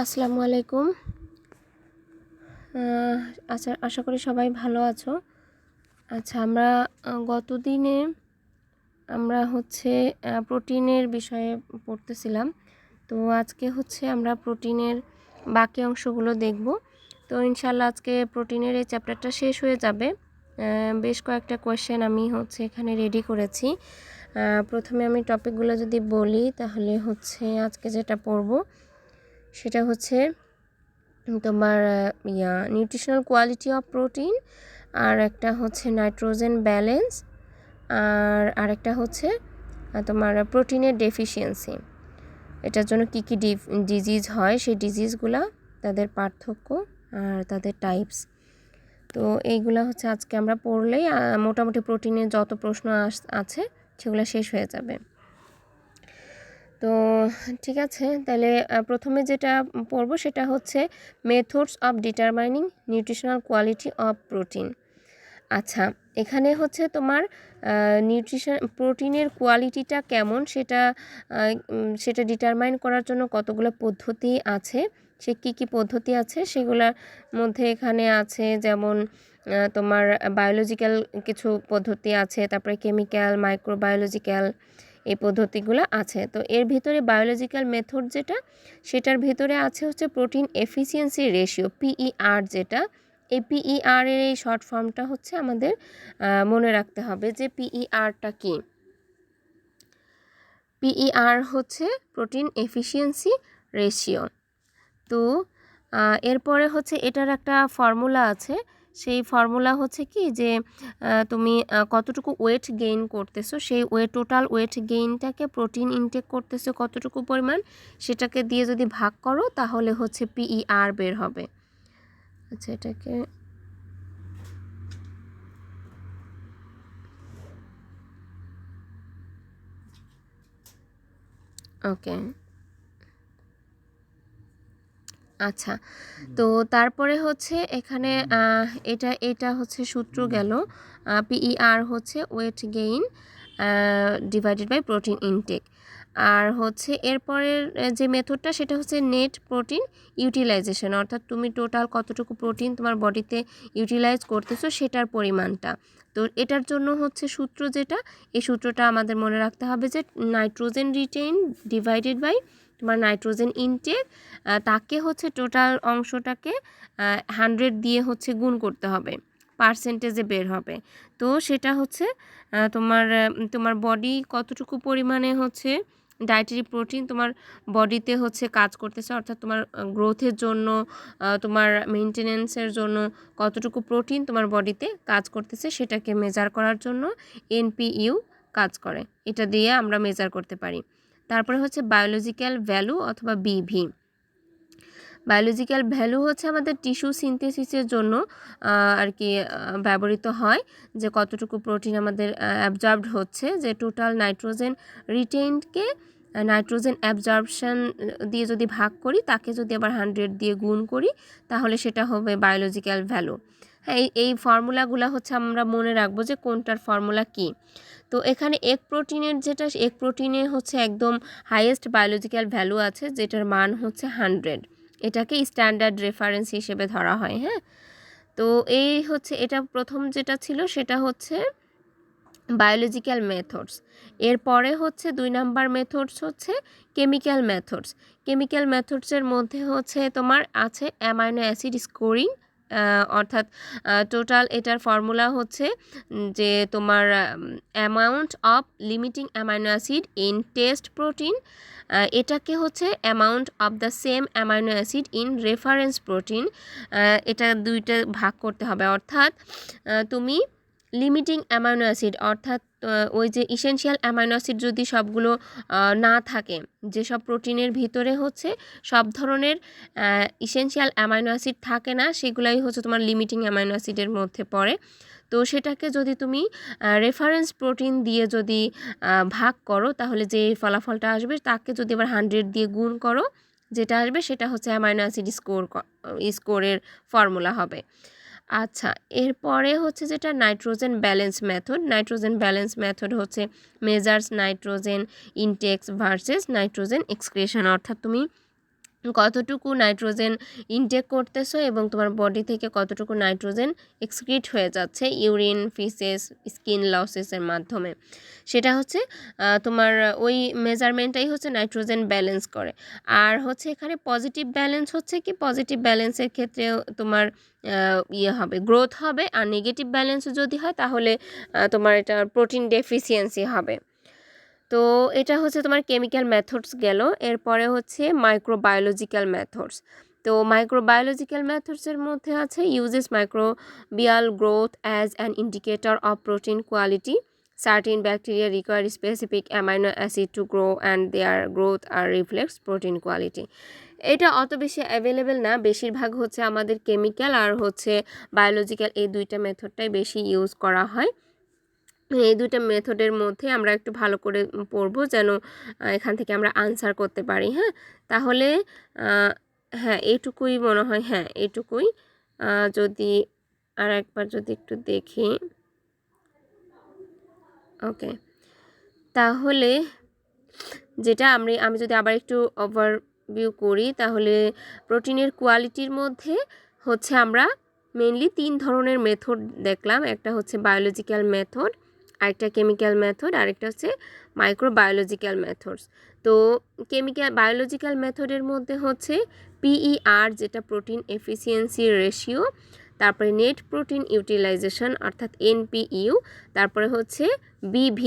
আসসালামু আলাইকুম। আশা করি সবাই ভালো আছো। আচ্ছা, আমরা গত দিনে প্রোটিনের বিষয়ে পড়তেছিলাম। তো আজকে আমরা প্রোটিনের বাকি অংশগুলো দেখব। তো ইনশাল্লাহ আজকে প্রোটিনের এই চ্যাপ্টারটা শেষ হয়ে যাবে। বেশ কয়েকটা কোয়েশ্চেন আমি এখানে রেডি করেছি। প্রথমে আমি টপিকগুলো যদি বলি তাহলে আজকে যেটা পড়ব সেটা তোমার নিউট্রিশনাল কোয়ালিটি অফ প্রোটিন, আর একটা নাইট্রোজেন ব্যালেন্স, আর আরেকটা তোমার প্রোটিনের ডেফিসিয়েন্সি। এটার জন্য কী কী ডিজিজ হয়, সেই ডিজিজগুলা, তাদের পার্থক্য আর তাদের টাইপস। তো এইগুলা আজকে আমরা পড়লেই মোটামুটি প্রোটিনের যত প্রশ্ন আছে সেগুলো শেষ হয়ে যাবে। তো ঠিক আছে, তাহলে প্রথমে যেটা পড়ব সেটা methods of determining nutritional quality of protein. আচ্ছা, এখানে তোমার প্রোটিনের কোয়ালিটিটা কেমন সেটা ডিটারমাইন করার জন্য কতগুলো পদ্ধতি আছে। সে কী পদ্ধতি আছে সেগুলোর মধ্যে এখানে আছে, যেমন তোমার বায়োলজিক্যাল কিছু পদ্ধতি আছে, তারপরে কেমিক্যাল, মাইক্রোবায়োলজিক্যাল, এই পদ্ধতিগুলো আছে। তো এর ভিতরে বায়োলজিক্যাল মেথড সেটার ভিতরে আছে প্রোটিন এফিসিয়েন্সি রেশিও, PER। যেটা এই PER এর এই শর্ট ফর্মটা আমাদের মনে রাখতে হবে যে PERটা কি। PER protein efficiency ratio. তো এরপরে এটার একটা ফর্মুলা আছে। সেই ফর্মুলা কি যে তুমি কতটুকু ওয়েট গেইন করতেছো, সেই টোটাল ওয়েট গেইনটাকে প্রোটিন ইনটেক করতেছো কতটুকু পরিমাণ, সেটাকে দিয়ে যদি ভাগ করো তাহলে PER বের হবে। আচ্ছা, এটাকে ওকে। আচ্ছা, তো তারপরে এখানে এটা সূত্র গেল। PER weight gain divided by protein intake. আর এরপরের যে মেথডটা সেটা নেট প্রোটিন ইউটিলাইজেশন, অর্থাৎ তুমি টোটাল কতটুকু প্রোটিন তোমার বডিতে ইউটিলাইজ করতেছো সেটার পরিমাণটা। তো এটার জন্য সূত্র যেটা, এই সূত্রটা আমাদের মনে রাখতে হবে যে নাইট্রোজেন রিটেইন ডিভাইডেড বাই তোমার নাইট্রোজেন ইনটেক, তাকে টোটাল অংশটাকে 100 দিয়ে গুণ করতে হবে, পার্সেন্টেজে বের হবে। তো সেটা তোমার বডি কতটুকু পরিমাণে ডায়েটারি প্রোটিন তোমার বডিতে কাজ করতেছে, অর্থাৎ তোমার গ্রোথের জন্য, তোমার মেনটেনেন্সের জন্য কতটুকু প্রোটিন তোমার বডিতে কাজ করতেছে সেটাকে মেজার করার জন্য NPU কাজ করে। এটা দিয়ে আমরা মেজার করতে পারি। তারপরে বায়োলজিক্যাল ভ্যালু অথবা BV। বায়োলজিক্যাল ভ্যালু আমাদের টিস্যু সিনথেসিসের জন্য আর কি ব্যবহৃত হয়, যে কতটুকু প্রোটিন আমাদের অ্যাবজর্বড হচ্ছে, যে টোটাল নাইট্রোজেন রিটেইনডকে নাইট্রোজেন অ্যাবজর্বশন দিয়ে যদি ভাগ করি, তাকে যদি আবার 100 দিয়ে গুণ করি, তাহলে সেটা হবে বায়োলজিক্যাল ভ্যালু। হ্যাঁ, এই ফর্মুলাগুলো আমরা মনে রাখবো যে কোনটার ফর্মুলা কি। তো এখানে এগ প্রোটিনে একদম হাইয়েস্ট বায়োলজিক্যাল ভ্যালু আছে, যেটার মান 100। এটাকে স্ট্যান্ডার্ড রেফারেন্স হিসেবে ধরা হয়। হ্যাঁ, তো এই এটা প্রথম যেটা ছিল সেটা বায়োলজিক্যাল মেথডস। এরপরে 2 নাম্বার মেথডস কেমিক্যাল মেথডস। কেমিক্যাল মেথডসের মধ্যে তোমার আছে অ্যামাইনো অ্যাসিড স্কোরিং, অর্থাৎ টোটাল এটার ফর্মুলা যে তোমার amount of limiting amino acid in test protein, এটাকে amount of the same amino acid in reference protein. এটা দুইটা ভাগ করতে হবে, অর্থাৎ তুমি লিমিটিং অ্যামাইনো অ্যাসিড, অর্থাৎ ওই যে ইসেনশিয়াল অ্যামাইনো অ্যাসিড যদি সবগুলো না থাকে, যেসব প্রোটিনের ভিতরে সব ধরনের ইসেনশিয়াল অ্যামাইনো অ্যাসিড থাকে না, সেগুলাই তোমার লিমিটিং অ্যামাইনো অ্যাসিডের মধ্যে পড়ে। তো সেটাকে যদি তুমি রেফারেন্স প্রোটিন দিয়ে যদি ভাগ করো, তাহলে যে ফলাফলটা আসবে তাকে যদি আবার 100 দিয়ে গুণ করো, যেটা আসবে সেটা অ্যামাইনো অ্যাসিড স্কোরের ফর্মুলা হবে। আচ্ছা, এরপরে যেটা nitrogen balance method. Nitrogen balance method measures nitrogen Intex versus nitrogen excretion, অর্থাৎ তুমি কতটুকু নাইট্রোজেন ইনটেক করতেছো এবং তোমার বডি থেকে কতটুকু নাইট্রোজেন এক্সক্রিট হয়ে যাচ্ছে ইউরিন, ফিসেস, স্কিন লসেসের মাধ্যমে। সেটা হচ্ছে তোমার ওই মেজারমেন্টটাই হচ্ছে নাইট্রোজেন ব্যালেন্স করে। আর হচ্ছে এখানে পজিটিভ ব্যালেন্স হচ্ছে কি, পজিটিভ ব্যালেন্সের ক্ষেত্রে তোমার হবে, গ্রোথ হবে। আর নেগেটিভ ব্যালেন্স যদি হয় তাহলে তোমার এটা প্রোটিন ডেফিসিয়েন্সি হবে। তো এটা হচ্ছে তোমার কেমিক্যাল মেথডস গেল। এরপরে হচ্ছে মাইক্রোবায়োলজিক্যাল মেথডস। তো মাইক্রোবায়োলজিক্যাল মেথডসের মধ্যে আছে uses microbial growth as an indicator of protein quality. Certain bacteria require specific amino acid to grow and their growth are reflects protein quality. এটা অত বেশি অ্যাভেলেবেল না, বেশিরভাগ হচ্ছে আমাদের কেমিক্যাল আর হচ্ছে বায়োলজিক্যাল, এই দুইটা মেথডটাই বেশি ইউজ করা হয়। এই দুইটা মেথডের মধ্যে আমরা একটু ভালো করে পড়ব যেন এখান থেকে আমরা আনসার করতে পারি। হ্যাঁ, তাহলে হ্যাঁ এইটুকুই মনে হয়, হ্যাঁ এইটুকুই। যদি আর একবার যদি একটু দেখি, ওকে, তাহলে যেটা আমি যদি আবার একটু ওভারভিউ করি, তাহলে প্রোটিনের কোয়ালিটির মধ্যে হচ্ছে আমরা মেইনলি 3 ধরনের মেথড দেখলাম। একটা হচ্ছে বায়োলজিক্যাল মেথড, আরেকটা কেমিক্যাল মেথড, আরেকটা হচ্ছে মাইক্রোবায়োলজিক্যাল মেথডস। তো বায়োলজিক্যাল মেথডের মধ্যে হচ্ছে PER, যেটা প্রোটিন এফিসিয়েন্সি রেশিও, তারপরে নেট প্রোটিন ইউটিলাইজেশন অর্থাৎ NPU, তারপরে হচ্ছে BV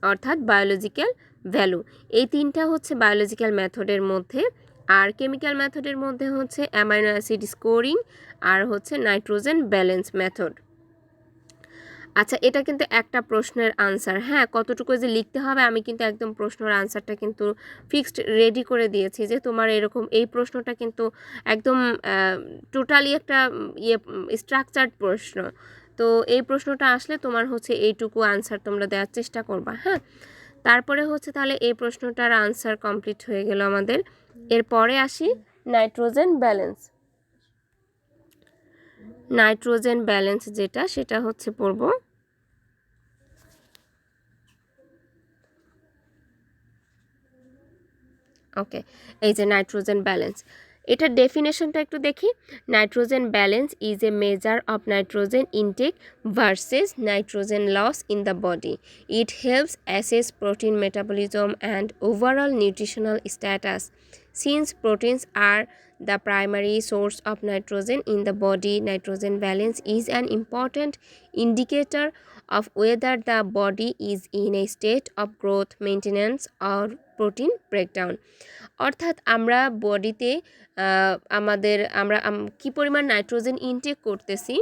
অর্থাৎ বায়োলজিক্যাল ভ্যালু। এই তিনটা হচ্ছে বায়োলজিক্যাল মেথডের মধ্যে। আর কেমিক্যাল মেথডের মধ্যে হচ্ছে অ্যামাইনো অ্যাসিড স্কোরিং আর হচ্ছে নাইট্রোজেন ব্যালেন্স মেথড। আচ্ছা, এটা কিন্তু একটা প্রশ্নের আনসার। হ্যাঁ, কতটুকু যে লিখতে হবে আমি কিন্তু একদম প্রশ্নের আনসারটা কিন্তু ফিক্সড রেডি করে দিয়েছি যে তোমার এরকম এই প্রশ্নটা কিন্তু একদম টোটালি একটা স্ট্রাকচার্ড প্রশ্ন। তো এই প্রশ্নটা আসলে তোমার হচ্ছে এইটুকু আনসার তোমরা দেওয়ার চেষ্টা করবা। হ্যাঁ, তারপরে হচ্ছে তাহলে এই প্রশ্নটার আনসার কমপ্লিট হয়ে গেল আমাদের। এরপরে আসি নাইট্রোজেন ব্যালেন্স। নাইট্রোজেন ব্যালেন্স যেটা, সেটা হচ্ছে পড়ব। ওকে, এই যে নাইট্রোজেন ব্যালেন্স, এটার ডেফিনেশনটা একটু দেখি। Nitrogen balance is a measure of nitrogen intake versus nitrogen loss in the body. It helps assess protein metabolism and overall nutritional status. Since proteins are the primary source of nitrogen in the body, nitrogen balance is an important indicator of whether the body is in a state of growth, maintenance or protein breakdown. অর্থাৎ আমরা বডিতে আমরা কী পরিমাণ nitrogen intact করতেছি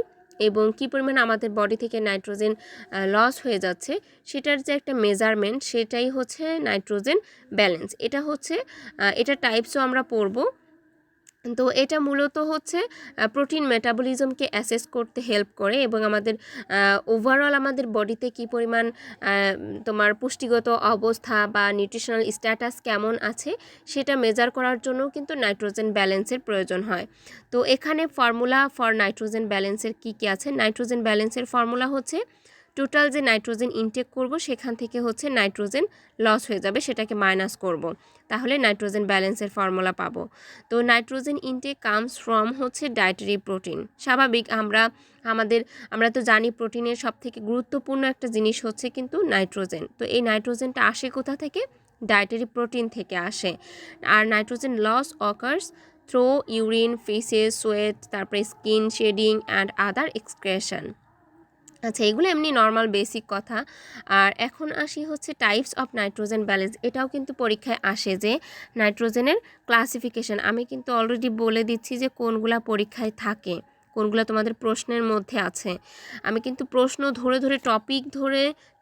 এবং কী পরিমাণ আমাদের body থেকে নাইট্রোজেন লস হয়ে যাচ্ছে, সেটার যে একটা মেজারমেন্ট, সেটাই হচ্ছে নাইট্রোজেন ব্যালেন্স। এটা হচ্ছে এটা টাইপসও আমরা পড়ব। তো এটা মূলত হচ্ছে প্রোটিন মেটাবলিজমকে অ্যাসেস করতে হেল্প করে এবং আমাদের ওভারঅল আমাদের বডিতে কী পরিমাণ তোমার পুষ্টিগত অবস্থা বা নিউট্রিশনাল স্ট্যাটাস কেমন আছে সেটা মেজার করার জন্য কিন্তু নাইট্রোজেন ব্যালেন্সের প্রয়োজন হয়। তো এখানে ফর্মুলা ফর নাইট্রোজেন ব্যালেন্সের কী কী আছে? নাইট্রোজেন ব্যালেন্সের ফর্মুলা হচ্ছে টোটাল যে নাইট্রোজেন ইনটেক করব সেখান থেকে হচ্ছে নাইট্রোজেন লস হয়ে যাবে, সেটাকে মাইনাস করব, তাহলে নাইট্রোজেন ব্যালেন্সের ফর্মুলা পাবো। তো নাইট্রোজেন ইনটেক কামস ফ্রম হচ্ছে ডায়েটারি প্রোটিন। স্বাভাবিক আমরা তো জানি প্রোটিনের সবথেকে গুরুত্বপূর্ণ একটা জিনিস হচ্ছে কিন্তু নাইট্রোজেন। তো এই নাইট্রোজেনটা আসে কোথা থেকে? ডায়েটারি প্রোটিন থেকে আসে। আর nitrogen loss occurs through urine, faeces, sweat, তারপরে skin shedding and other excretion. আচ্ছা, এগুলো এমনি নর্মাল বেসিক কথা। আর এখন আসি হচ্ছে টাইপস অফ নাইট্রোজেন ব্যালেন্স। এটাও কিন্তু পরীক্ষায় আসে যে নাইট্রোজেনের ক্লাসিফিকেশন। আমি কিন্তু অলরেডি বলে দিচ্ছি যে কোনগুলা পরীক্ষায় থাকে, কোনগুলো তোমাদের প্রশ্নের মধ্যে আছে। আমি কিন্তু প্রশ্ন ধরে ধরে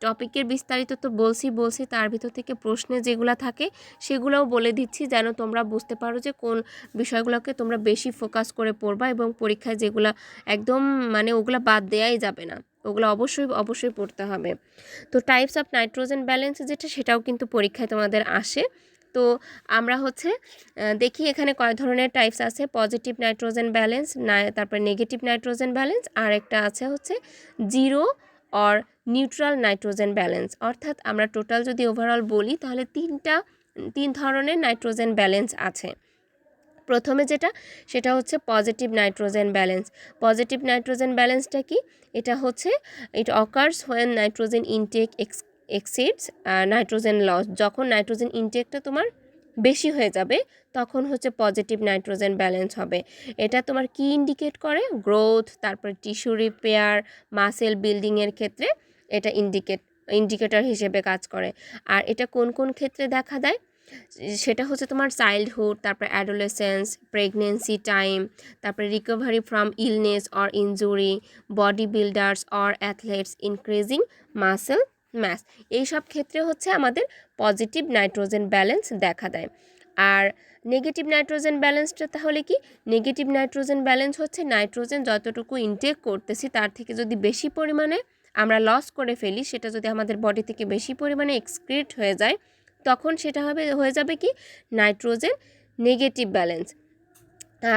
টপিকের বিস্তারিত তো বলছি, তার ভিতর থেকে প্রশ্নে যেগুলো থাকে সেগুলোও বলে দিচ্ছি যেন তোমরা বুঝতে পারো যে কোন বিষয়গুলোকে তোমরা বেশি ফোকাস করে পড়বা এবং পরীক্ষায় যেগুলো একদম মানে ওগুলো বাদ দেওয়াই যাবে না, ওগুলো অবশ্যই পড়তে হবে। তো টাইপস অফ নাইট্রোজেন ব্যালেন্স যেটা, সেটাও কিন্তু পরীক্ষায় তোমাদের আসে। তো আমরা হচ্ছে দেখি এখানে কয় ধরনের টাইপস আছে। পজিটিভ নাইট্রোজেন ব্যালেন্স, তারপর নেগেটিভ নাইট্রোজেন ব্যালেন্স, আর একটা আছে হচ্ছে zero or neutral nitrogen balance. অর্থাৎ আমরা টোটাল যদি ওভারঅল বলি তাহলে তিন ধরনের নাইট্রোজেন ব্যালেন্স আছে। প্রথমে যেটা সেটা হচ্ছে positive nitrogen balance. Positive nitrogen ব্যালেন্সটা কি? এটা হচ্ছে it occurs when nitrogen intake exceeds nitrogen loss. যখন নাইট্রোজেন ইনটেকটা তোমার বেশি হয়ে যাবে তখন হচ্ছে পজিটিভ নাইট্রোজেন ব্যালেন্স হবে। এটা তোমার কি ইন্ডিকেট করে? গ্রোথ, তারপর টিস্যু রিপেয়ার, মাসেল বিল্ডিংয়ের ক্ষেত্রে এটা ইন্ডিকেটর হিসেবে কাজ করে। আর এটা কোন কোন ক্ষেত্রে দেখা দেয়? সেটা হচ্ছে তোমার চাইল্ডহুড, তারপর অ্যাডোলেসেন্স, প্রেগনেন্সি টাইম, তারপরে recovery from illness or injury, body builders or athletes increasing muscle mass. এইসব ক্ষেত্রে হচ্ছে আমাদের পজিটিভ নাইট্রোজেন ব্যালেন্স দেখা দেয়। আর নেগেটিভ নাইট্রোজেন ব্যালেন্সটা তাহলে কি? নেগেটিভ নাইট্রোজেন ব্যালেন্স হচ্ছে নাইট্রোজেন যতটুকু ইনটেক করতেছি তার থেকে যদি বেশি পরিমাণে আমরা লস করে ফেলি, সেটা যদি আমাদের বডি থেকে বেশি পরিমাণে এক্সক্রিট হয়ে যায়, তখন সেটা হয়ে যাবে কি? Nitrogen negative balance.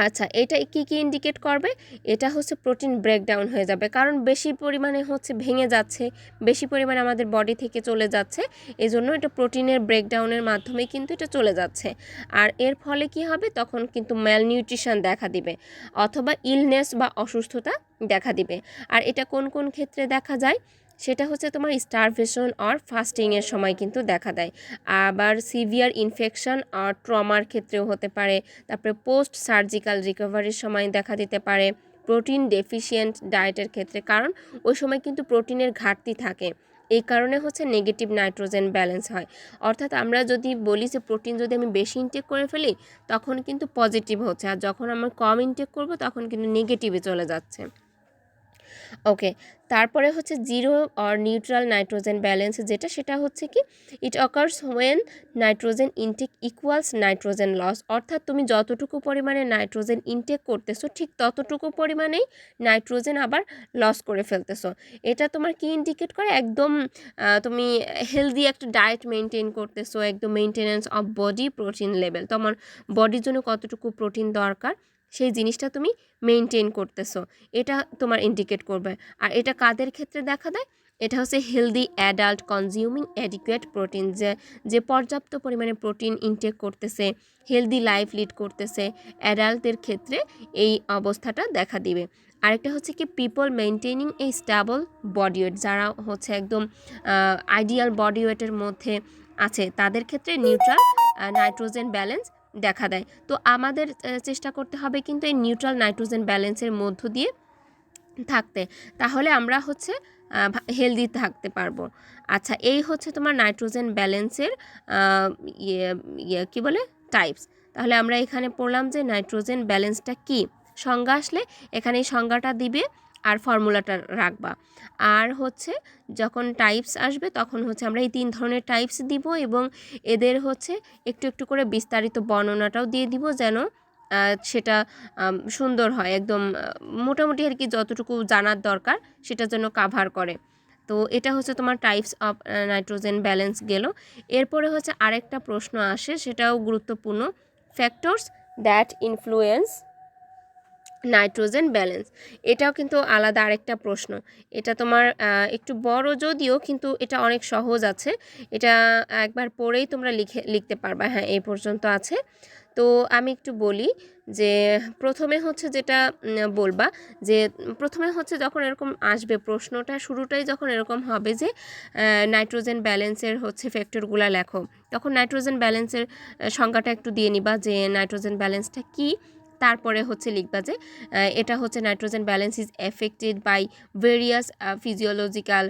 আচ্ছা, এটা কি কি ইন্ডিকেট করবে? এটা হচ্ছে প্রোটিন ব্রেকডাউন হয়ে যাবে, কারণ বেশি পরিমাণে হচ্ছে ভেঙে যাচ্ছে, বেশি পরিমাণে আমাদের বডি থেকে চলে যাচ্ছে, এই জন্য এটা প্রোটিনের ব্রেকডাউনের মাধ্যমে কিন্তু এটা চলে যাচ্ছে। আর এর ফলে কি হবে? তখন কিন্তু ম্যালনিউট্রিশন দেখা দিবে অথবা ইলনেস বা অসুস্থতা দেখা দিবে। আর এটা কোন কোন ক্ষেত্রে দেখা যায়? সেটা হচ্ছে তোমার স্টারভেশন আর ফাস্টিংয়ের সময় কিন্তু দেখা দেয়। আবার সিভিয়ার ইনফেকশন আর ট্রমার ক্ষেত্রেও হতে পারে। তারপরে পোস্ট সার্জিক্যাল রিকভারির সময় দেখা দিতে পারে। প্রোটিন ডেফিশিয়েন্ট ডায়েটের ক্ষেত্রে, কারণ ওই সময় কিন্তু প্রোটিনের ঘাটতি থাকে, এই কারণে হচ্ছে নেগেটিভ নাইট্রোজেন ব্যালেন্স হয়। অর্থাৎ আমরা যদি বলি যে প্রোটিন যদি আমি বেশি ইনটেক করে ফেলি তখন কিন্তু পজিটিভ হচ্ছে, আর যখন আমরা কম ইনটেক করব তখন কিন্তু নেগেটিভে চলে যাচ্ছে। ওকে, তারপরে হচ্ছে zero or neutral nitrogen balance, যেটা সেটা হচ্ছে কি? It occurs when nitrogen intake equals nitrogen loss. অর্থাৎ তুমি যতটুকু পরিমাণে নাইট্রোজেন ইনটেক করতেছো ঠিক ততটুকু পরিমাণেই নাইট্রোজেন আবার লস করে ফেলতেছো। এটা তোমার কি ইন্ডিকেট করে? একদম তুমি হেলদি একটা ডায়েট মেনটেন করতেছো, একদম maintenance of body protein level, তোমার বডির জন্য কতটুকু প্রোটিন দরকার সেই জিনিসটা তুমি মেনটেন করতেছো, এটা তোমার ইন্ডিকেট করবে। আর এটা কাদের ক্ষেত্রে দেখা দেয়? এটা হচ্ছে healthy adult consuming adequate protein, যে পর্যাপ্ত পরিমাণে প্রোটিন ইনটেক করতেছে, হেলদি লাইফ লিড করতেছে, অ্যাডাল্টদের ক্ষেত্রে এই অবস্থাটা দেখা দিবে। আরেকটা হচ্ছে কি? পিপল মেনটেনিং এই স্টেবল বডি ওয়েট, যারা হচ্ছে একদম আইডিয়াল বডি ওয়েটের মধ্যে আছে তাদের ক্ষেত্রে নিউট্রাল নাইট্রোজেন ব্যালেন্স দেখা দেয়। তো আমাদের চেষ্টা করতে হবে কিন্তু এই নিউট্রাল নাইট্রোজেন ব্যালেন্সের মধ্য দিয়ে থাকতে, তাহলে আমরা হচ্ছে হেলদি থাকতে পারবো। আচ্ছা, এই হচ্ছে তোমার নাইট্রোজেন ব্যালেন্সের কী বলে টাইপস। তাহলে আমরা এখানে পড়লাম যে নাইট্রোজেন ব্যালেন্সটা কি। সংজ্ঞা আসলে এখানে এই সংজ্ঞাটা দিবে আর ফর্মুলাটা রাখবা। আর হচ্ছে যখন টাইপস আসবে তখন হচ্ছে আমরা এই 3 ধরনের টাইপস দিব, এবং এদের হচ্ছে একটু একটু করে বিস্তারিত বর্ণনাটাও দিয়ে দিব, যেন সেটা সুন্দর হয়, একদম মোটামুটি আর কি যতটুকু জানার দরকার সেটার জন্য কাভার করে। তো এটা হচ্ছে তোমার টাইপস অফ নাইট্রোজেন ব্যালেন্স গেল। এরপরে হচ্ছে আরেকটা প্রশ্ন আসে, সেটাও গুরুত্বপূর্ণ, factors that influence nitrogen balance. এটাও কিন্তু আলাদা আরেকটা প্রশ্ন। এটা তোমার একটু বড় যদিও, কিন্তু এটা অনেক সহজ আছে, এটা একবার পড়েই তোমরা লিখতে পারবা। হ্যাঁ, এই পর্যন্ত আছে। তো আমি একটু বলি যে প্রথমে হচ্ছে যেটা বলবা, যে প্রথমে হচ্ছে যখন এরকম আসবে প্রশ্নটা, শুরুটাই যখন এরকম হবে যে নাইট্রোজেন ব্যালেন্সের হচ্ছে ফ্যাক্টরগুলো লেখো, তখন নাইট্রোজেন ব্যালেন্সের সংজ্ঞাটা একটু দিয়ে নিবা যে নাইট্রোজেন ব্যালেন্সটা কী। তারপরে হচ্ছে লিখবা যে এটা হচ্ছে nitrogen balance is affected by various physiological,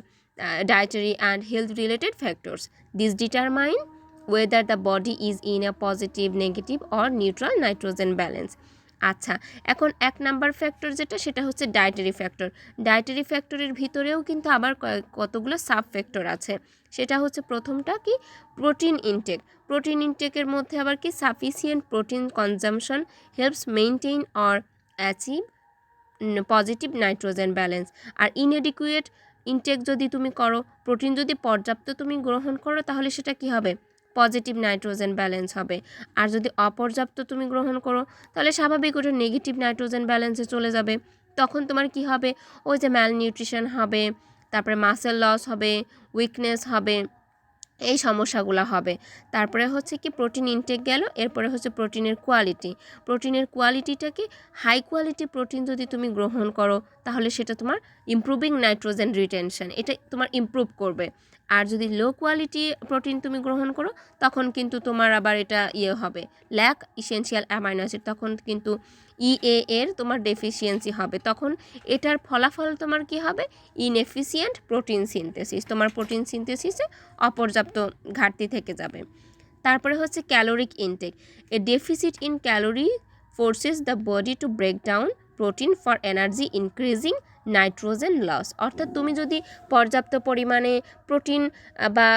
dietary and health related factors. This determine whether the body is in a positive, negative or neutral nitrogen balance. আচ্ছা, এখন 1 নাম্বার ফ্যাক্টর যেটা সেটা হচ্ছে ডায়েটারি ফ্যাক্টর। ডায়েটারি ফ্যাক্টরের ভিতরেও কিন্তু আবার কতগুলো সাব ফ্যাক্টর আছে। সেটা হচ্ছে প্রথমটা কি? Protein intake. প্রোটিন ইনটেকের মধ্যে আবার কি? Sufficient protein consumption helps maintain or achieve positive nitrogen balance. আর ইনএডিকুয়েট ইনটেক যদি তুমি করো, প্রোটিন যদি পর্যাপ্ত তুমি গ্রহণ করো, তাহলে সেটা কি হবে? পজিটিভ নাইট্রোজেন ব্যালেন্স হবে। আর যদি অপর্যাপ্ত তুমি গ্রহণ করো তাহলে স্বাভাবিক ওটা নেগেটিভ নাইট্রোজেন ব্যালেন্সে চলে যাবে। তখন তোমার কি হবে? ওই যে ম্যালনিউট্রিশন হবে, তারপরে মাসেল লস হবে, উইকনেস হবে, এই সমস্যাগুলো হবে। তারপরে হচ্ছে কি প্রোটিন ইনটেক গেল, এরপরে হচ্ছে প্রোটিনের কোয়ালিটি। প্রোটিনের কোয়ালিটিটাকে হাই কোয়ালিটি প্রোটিন যদি তুমি গ্রহণ করো তাহলে সেটা তোমার ইমপ্রুভিং নাইট্রোজেন রিটেনশন, এটা তোমার ইমপ্রুভ করবে। আর যদি লো কোয়ালিটি প্রোটিন তুমি গ্রহণ করো তখন কিন্তু তোমার আবার এটা হবে ল্যাক ইসেনশিয়াল অ্যামাইনো অ্যাসিড, তখন কিন্তু এর তোমার ডেফিসিয়েন্সি হবে। তখন এটার ফলাফল তোমার কি হবে? ইনএফিসিয়েন্ট প্রোটিন সিনথেসিস, তোমার প্রোটিন সিনথেসিসে অপর্যাপ্ত ঘাটতি থেকে যাবে। তারপরে হচ্ছে caloric intake. A deficit in calorie forces the body to break down protein for energy increasing nitrogen loss. অর্থাৎ তুমি যদি পর্যাপ্ত পরিমাণে প্রোটিন বা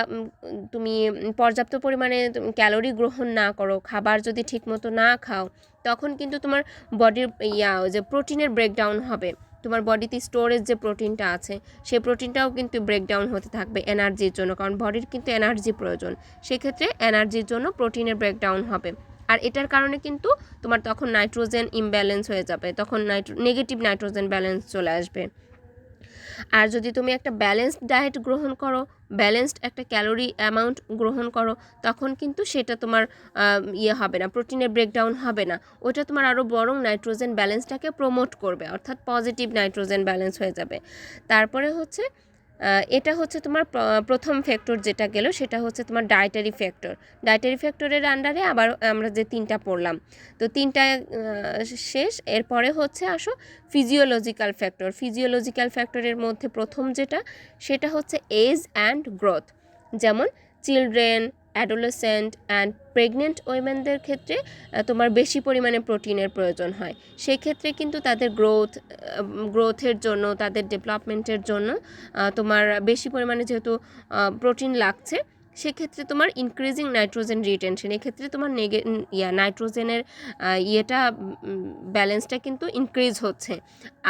তুমি পর্যাপ্ত পরিমাণে ক্যালোরি গ্রহণ না করো, খাবার যদি ঠিকমতো না খাও, তখন কিন্তু তোমার বডির যে প্রোটিনের ব্রেকডাউন হবে। তোমার বডিতে স্টোরেজ যে প্রোটিনটা আছে সেই প্রোটিনটাও কিন্তু ব্রেকডাউন হতে থাকবে এনার্জির জন্য, কারণ বডির কিন্তু এনার্জি প্রয়োজন। সেক্ষেত্রে এনার্জির জন্য প্রোটিনের ব্রেকডাউন হবে, আর এটার কারণে কিন্তু তোমার তখন নাইট্রোজেন ইমব্যালেন্স হয়ে যাবে, তখন নেগেটিভ নাইট্রোজেন ব্যালেন্স চলে আসবে। আর যদি তুমি একটা ব্যালেন্সড ডায়েট গ্রহণ করো, ব্যালেন্সড একটা ক্যালোরি অ্যামাউন্ট গ্রহণ করো, তখন কিন্তু সেটা তোমার হবে না, প্রোটিনের ব্রেকডাউন হবে না, ওটা তোমার আরও বরং নাইট্রোজেন ব্যালেন্সটাকে প্রমোট করবে, অর্থাৎ পজিটিভ নাইট্রোজেন ব্যালেন্স হয়ে যাবে। তারপরে হচ্ছে এটা হচ্ছে তোমার প্রথম ফ্যাক্টর যেটা গেল, সেটা হচ্ছে তোমার ডায়েটারি ফ্যাক্টর। ডায়েটারি ফ্যাক্টরের আন্ডারে আবার আমরা যে 3টা পড়লাম, তো 3টা শেষ। এরপরে হচ্ছে আসো ফিজিওলজিক্যাল ফ্যাক্টর। ফিজিওলজিক্যাল ফ্যাক্টরের মধ্যে প্রথম যেটা, সেটা হচ্ছে এজ অ্যান্ড গ্রোথ। যেমন চিলড্রেন, অ্যাডোলেসেন্ট অ্যান্ড প্রেগনেন্ট ওয়েমেনদের ক্ষেত্রে তোমার বেশি পরিমাণে প্রোটিনের প্রয়োজন হয়। সেই ক্ষেত্রে কিন্তু তাদের গ্রোথের জন্য, তাদের ডেভেলপমেন্টের জন্য তোমার বেশি পরিমাণে যেহেতু প্রোটিন লাগছে, সেক্ষেত্রে তোমার ইনক্রিজিং নাইট্রোজেন রিটেনশন, এক্ষেত্রে তোমার নাইট্রোজেনের ব্যালেন্সটা কিন্তু ইনক্রিজ হচ্ছে।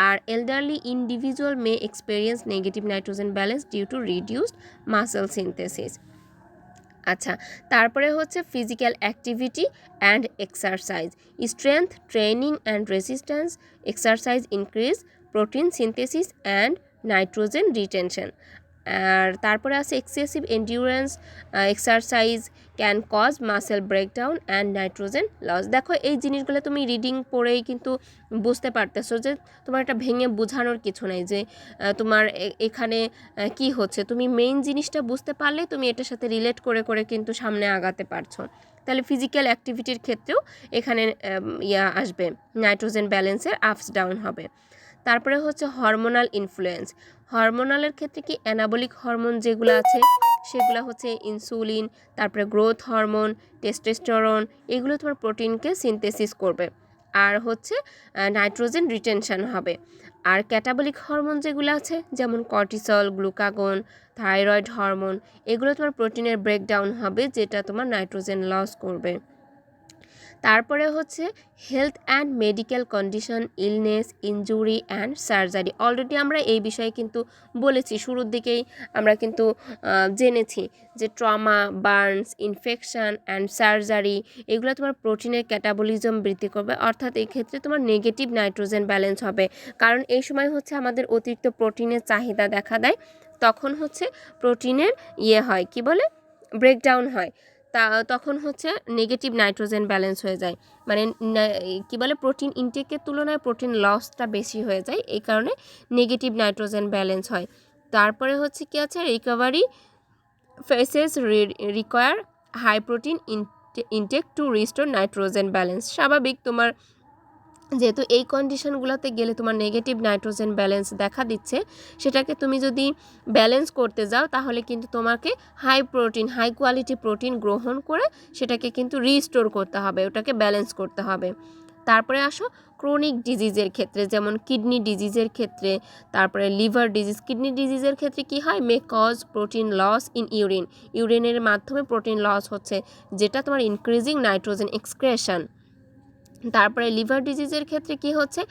আর elderly individual may experience negative nitrogen balance due to reduced muscle synthesis. আচ্ছা, তারপরে হচ্ছে physical activity and exercise. Strength training and resistance exercise increase protein synthesis and nitrogen retention. আর তারপরে আছে excessive endurance exercise can cause muscle breakdown and nitrogen loss. দেখো এই জিনিসগুলো তুমি রিডিং পড়েই কিন্তু বুঝতে পারতেছো যে তোমার এটা ভেঙে বোঝানোর কিছু নেই যে তোমার এখানে কি হচ্ছে। তুমি মেইন জিনিসটা বুঝতে পারলে তুমি এটার সাথে রিলেট করে করে কিন্তু সামনে আগাতে পারছো। তাহলে ফিজিক্যাল অ্যাক্টিভিটির ক্ষেত্রেও এখানে আসবে, নাইট্রোজেন ব্যালেন্সের আপস ডাউন হবে। তারপরে হচ্ছে হরমোনাল ইনফ্লুয়েন্স। হরমোনালের ক্ষেত্রে কি অ্যানাবলিক হরমোন যেগুলো আছে সেগুলো হচ্ছে ইনসুলিন, তারপরে গ্রোথ হরমোন, টেস্টোস্টেরন, এগুলো তোমার প্রোটিনকে সিনথেসিস করবে, আর হচ্ছে নাইট্রোজেন রিটেনশন হবে। আর ক্যাটাবলিক হরমোন যেগুলো আছে যেমন কর্টিসল, গ্লুকাগন, থাইরয়েড হরমোন, এগুলো তোমার প্রোটিনের ব্রেকডাউন হবে, যেটা তোমার নাইট্রোজেন লস করবে। তারপরে হচ্ছে health and medical condition, illness, injury and surgery. Already আমরা এই বিষয়ে কিন্তু বলেছি, শুরুর দিকেই আমরা কিন্তু জেনেছি যে trauma, burns, infection and surgery, এগুলো তোমার প্রোটিনের ক্যাটাবলিজম বৃদ্ধি করবে, অর্থাৎ এই ক্ষেত্রে তোমার নেগেটিভ নাইট্রোজেন ব্যালেন্স হবে। কারণ এই সময় হচ্ছে আমাদের অতিরিক্ত প্রোটিনের চাহিদা দেখা দেয়, তখন হচ্ছে প্রোটিনের হয় কি বলে ব্রেকডাউন হয়, তখন হচ্ছে নেগেটিভ নাইট্রোজেন ব্যালেন্স হয়ে যায়, মানে কি বলে প্রোটিন ইনটেকের তুলনায় প্রোটিন লসটা বেশি হয়ে যায়, এই কারণে নেগেটিভ নাইট্রোজেন ব্যালেন্স হয়। তারপরে হচ্ছে কি আছে recovery phases require high protein intake to restore nitrogen balance. স্বাভাবিক, তোমার যেহেতু এই কন্ডিশনগুলোতে গেলে তোমার নেগেটিভ নাইট্রোজেন ব্যালেন্স দেখা দিচ্ছে, সেটাকে তুমি যদি ব্যালেন্স করতে যাও তাহলে কিন্তু তোমাকে হাই কোয়ালিটি প্রোটিন গ্রহণ করে সেটাকে কিন্তু রিস্টোর করতে হবে, ওটাকে ব্যালেন্স করতে হবে। তারপরে আসো ক্রনিক ডিজিজের ক্ষেত্রে, যেমন কিডনি ডিজিজের ক্ষেত্রে, তারপরে লিভার ডিজিজ। কিডনি ডিজিজের ক্ষেত্রে কি হয়, may cause protein loss in ইউরিনের মাধ্যমে প্রোটিন লস হচ্ছে, যেটা তোমার ইনক্রিজিং নাইট্রোজেন এক্সক্রেশন। তারপরে লিভার ডিজিজের ক্ষেত্রে কি হচ্ছে,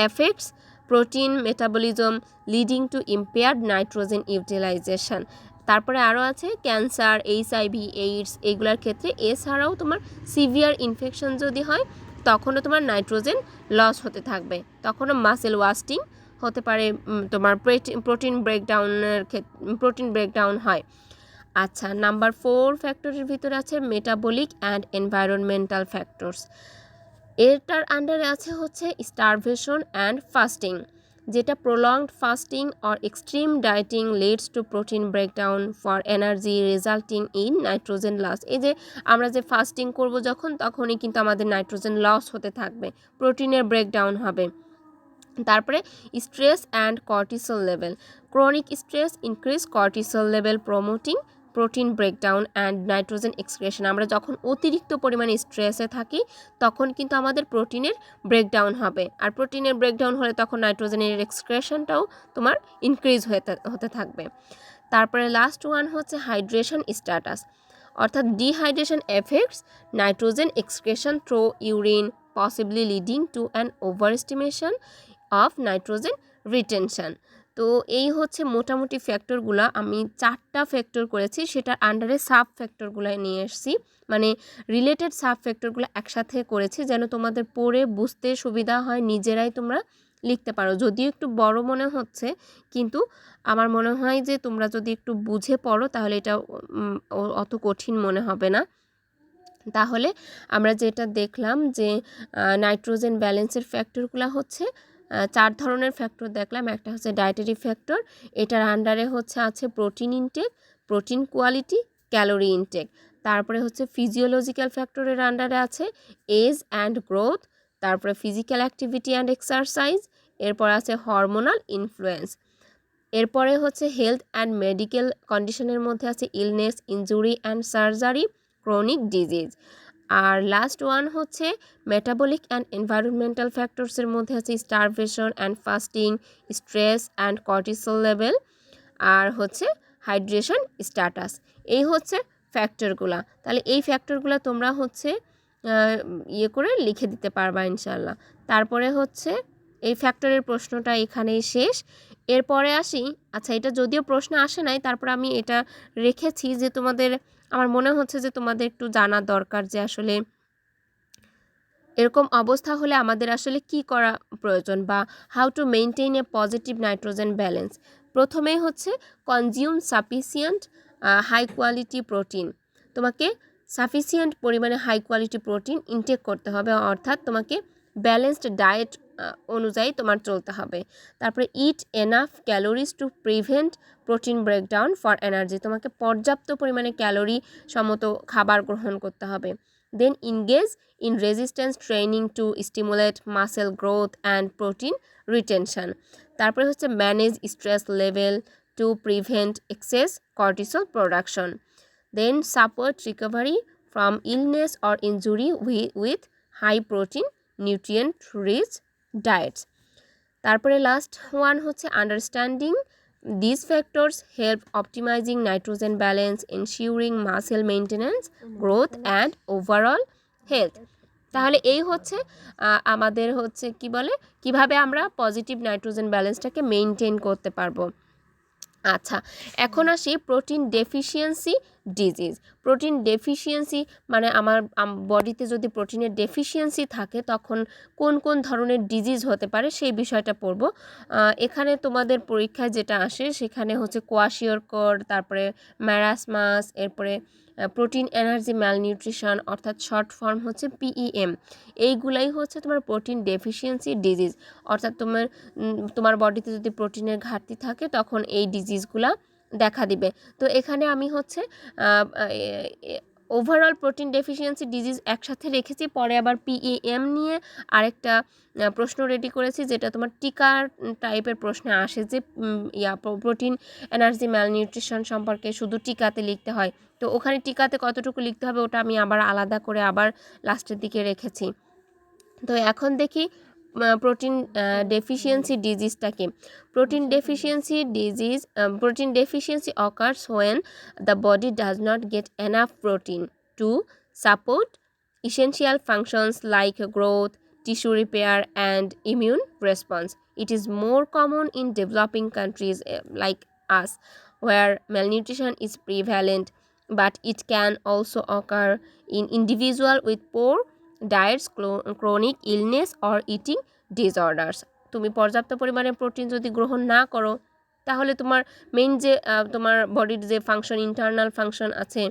effects protein metabolism leading to impaired nitrogen utilisation. তারপরে আরও আছে ক্যান্সার, HIV, এইডস, এগুলোর ক্ষেত্রে। এছাড়াও তোমার সিভিয়ার ইনফেকশন যদি হয় তখনও তোমার নাইট্রোজেন লস হতে থাকবে, তখনও মাসেল ওয়াস্টিং হতে পারে, তোমার প্রোটিন ব্রেকডাউন হয়। আচ্ছা, নাম্বার 4 ফ্যাক্টরের ভিতরে আছে মেটাবলিক অ্যান্ড এনভায়রনমেন্টাল ফ্যাক্টরস। এটার আন্ডারে আছে হচ্ছে স্টারভেশন অ্যান্ড ফাস্টিং, যেটা prolonged fasting or extreme dieting leads to protein breakdown for energy resulting in nitrogen loss. এই যে আমরা যে ফাস্টিং করব যখন, তখনই কিন্তু আমাদের নাইট্রোজেন লস হতে থাকবে, প্রোটিনের ব্রেকডাউন হবে। তারপরে stress and cortisol level, chronic stress increase cortisol level promoting protein breakdown and nitrogen excretion. আমরা যখন অতিরিক্ত পরিমাণে স্ট্রেসে থাকি তখন কিন্তু আমাদের প্রোটিনের ব্রেকডাউন হবে, আর প্রোটিনের ব্রেকডাউন হলে তখন নাইট্রোজেনের এক্সক্রেশনটাও তোমার ইনক্রিজ হতে থাকবে। তারপরে লাস্ট ওয়ান হচ্ছে হাইড্রেশন স্ট্যাটাস, অর্থাৎ dehydration effects nitrogen excretion through urine, possibly leading to an overestimation of nitrogen retention. তো এই হচ্ছে মোটামুটি ফ্যাক্টরগুলো, আমি 4টা ফ্যাক্টর করেছি, সেটার আন্ডারে সাব ফ্যাক্টরগুলো নিয়ে এসেছি, মানে রিলেটেড সাব ফ্যাক্টরগুলো একসাথে করেছি যেন তোমাদের পড়ে বুঝতে সুবিধা হয়, নিজেরাই তোমরা লিখতে পারো। যদিও একটু বড় মনে হচ্ছে, কিন্তু আমার মনে হয় যে তোমরা যদি একটু বুঝে পড়ো তাহলে এটা অত কঠিন মনে হবে না। তাহলে আমরা যেটা দেখলাম যে নাইট্রোজেন ব্যালেন্সের ফ্যাক্টরগুলো হচ্ছে 4 ধরনের ফ্যাক্টর দেখলাম। একটা হচ্ছে ডায়েটারি ফ্যাক্টর, এটার আন্ডারে হচ্ছে আছে protein intake, protein quality, calorie intact. তারপরে হচ্ছে ফিজিওলজিক্যাল ফ্যাক্টরের আন্ডারে আছে এজ অ্যান্ড গ্রোথ, তারপরে ফিজিক্যাল অ্যাক্টিভিটি অ্যান্ড এক্সারসাইজ, এরপর আছে হরমোনাল ইনফ্লুয়েন্স, এরপরে হচ্ছে হেলথ অ্যান্ড মেডিকেল কন্ডিশনের মধ্যে আছে illness, injury and surgery, chronic disease. আর লাস্ট ওয়ান হচ্ছে মেটাবলিক অ্যান্ড এনভায়রনমেন্টাল ফ্যাক্টরসের মধ্যে আছে starvation and fasting, stress and cortisol level, আর হচ্ছে হাইড্রেশন স্ট্যাটাস। এই হচ্ছে ফ্যাক্টরগুলা। তাহলে এই ফ্যাক্টরগুলো তোমরা হচ্ছে ইয়ে করে লিখে দিতে পারবা ইনশাল্লাহ। তারপরে হচ্ছে এই ফ্যাক্টরের প্রশ্নটা এখানেই শেষ। এরপরে আসি, আচ্ছা এটা যদিও প্রশ্ন আসে নাই, তারপর আমি এটা রেখেছি যে তোমাদের, আমার মনে হচ্ছে যে তোমাদের একটু জানা দরকার যে আসলে এরকম অবস্থা হলে আমাদের আসলে কি করা প্রয়োজন, বা how to maintain a positive nitrogen balance. প্রথমেই হচ্ছে consume sufficient high quality protein, তোমাকে সাফিসিয়েন্ট পরিমাণে হাই কোয়ালিটি প্রোটিন ইনটেক করতে হবে, অর্থাৎ তোমাকে ব্যালেন্সড ডায়েট অনুযায়ী তোমার চলতে হবে। তারপরে eat enough calories to prevent protein breakdown for energy, তোমাকে পর্যাপ্ত পরিমাণে ক্যালোরি সম্মত খাবার গ্রহণ করতে হবে। Then engage in resistance training to stimulate muscle growth and protein retention. তারপরে হচ্ছে manage stress level to prevent excess cortisol production. Then support recovery from illness or injury with high protein nutrient rich diets. তারপরে last one হচ্ছে understanding these factors help optimizing nitrogen balance, ensuring muscle maintenance, growth and overall health. তাহলে এই হচ্ছে আমাদের হচ্ছে কি বলে কিভাবে আমরা পজিটিভ নাইট্রোজেন ব্যালেন্সটাকে মেনটেন করতে পারবো। আচ্ছা, এখন আসি protein deficiency disease. Protein deficiency মানে আমার বডিতে যদি প্রোটিনের ডেফিসিয়েন্সি থাকে তখন কোন কোন ধরনের ডিজিজ হতে পারে সেই বিষয়টা পড়ব। এখানে তোমাদের পরীক্ষায় যেটা আসে সেখানে হচ্ছে কোয়াশিওরকর, তারপরে ম্যারাসমাস, এরপরে প্রোটিন এনার্জি ম্যালনিউট্রিশন, অর্থাৎ শর্ট ফর্ম হচ্ছে PEM। এইগুলাই হচ্ছে তোমার প্রোটিন ডেফিসিয়েন্সি ডিজিজ, অর্থাৎ তোমার বডিতে যদি প্রোটিনের ঘাটতি থাকে তখন এই ডিজিজগুলা দেখা দিবে। তো এখানে আমি হচ্ছে ওভারঅল প্রোটিন ডেফিসিয়েন্সি ডিজিজ একসাথে রেখেছি, পরে আবার PEM নিয়ে আরেকটা প্রশ্ন রেডি করেছি যেটা তোমার টিকার টাইপের প্রশ্নে আসে যে প্রোটিন এনার্জি ম্যালনিউট্রিশন সম্পর্কে শুধু টিকাতে লিখতে হয়, তো ওখানে টিকাতে কতটুকু লিখতে হবে ওটা আমি আবার আলাদা করে আবার লাস্টের দিকে রেখেছি। তো এখন দেখি প্রোটিন ডেফিসিয়েন্সি ডিজিজটাকে। Protein deficiency occurs when the body does not get enough protein to support essential functions like growth, tissue repair and immune response. It is more common in developing countries like us where malnutrition is prevalent, but it can also occur in individuals with poor diets, chronic illness or eating disorders. তুমি পর্যাপ্ত পরিমাণে protein যদি গ্রহণ না করো তাহলে তোমার main যে তোমার বডির যে ফাংশন, ইন্টারনাল ফাংশন আছে,